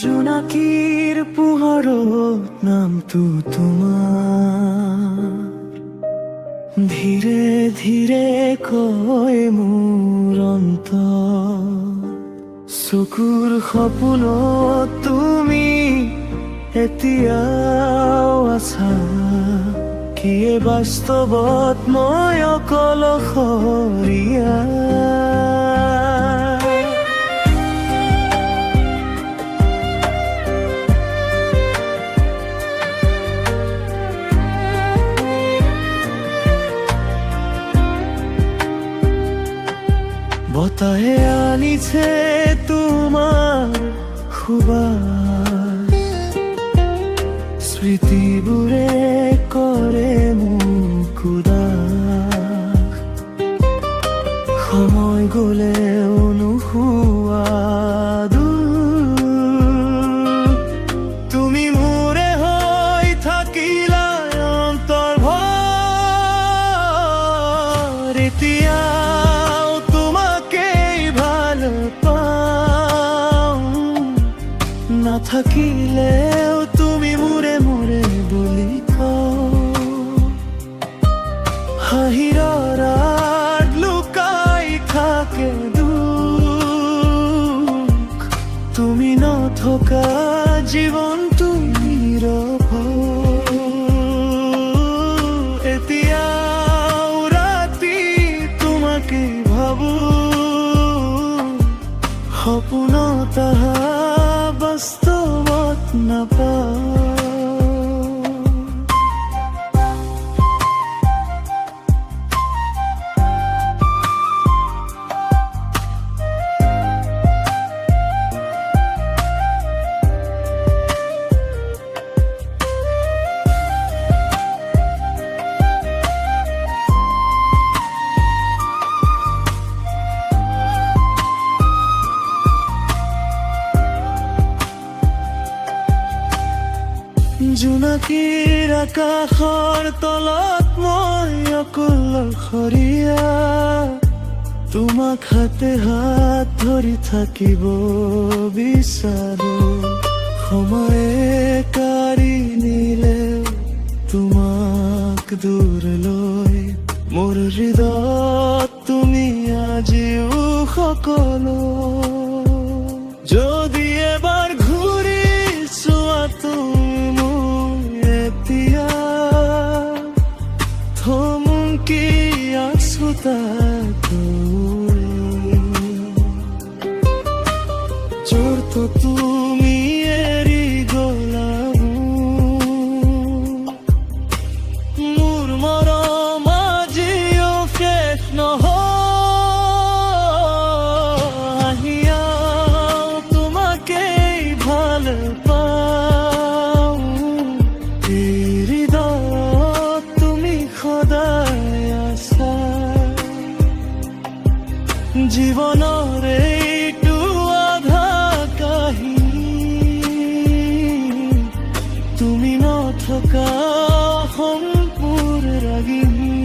জোনাকীৰ পোহৰত নামটো তোমাৰ ধীৰে ধীৰে কয় মোৰ অন্তৰ। চকুৰ সপোনত তুমি এতিয়াও আছা, কিয়ে বাস্তৱত মই অকলশৰীয়া। বতাহে আনিছে তোমাৰ সুবাস, স্মৃতিবোৰে কৰে মোক উদাস। সময় গলেও নোহোৱা দুখ, তুমি মোৰে হৈ থাকিলা অন্তৰ ভৰ। এতিয়া নাথাকিলেও তুমি মোৰে মোৰে বুলি কওঁ। হাঁহিৰৰ আঁৰত লুকাই থাকে দুখ, তুমি নথকা জীৱনটো নীৰৱ। এতিয়াও ৰাতি তোমাকে ভাবো, সপোনত আহা বাস্তৱত নাপাওঁ। জোনাকীৰ আকাশৰ তলত মই অকলশৰীয়া, তোমাক হাতে হাত ধৰি থাকিব বিচাৰো। সময়ে কাঢ়ি নিলে তোমাক দূৰলৈ, মোৰ হৃদয়ত তুমি আজিও সকলো। যদি এবাৰ ঘূৰি চোৱা তুমি থমকি আছো তাতো, য'ত তুমি এৰি গলা মোৰ মৰম আজিও শেষ নহয়। আহিয়াও তোমাকেই ভাল পাওঁ, হৃদয়ত তুমি সদায় আছা। জীৱনৰ এইটো আধা কাহিনী, তুমি নথকা সম্পূৰ্ণ ৰাগিনী।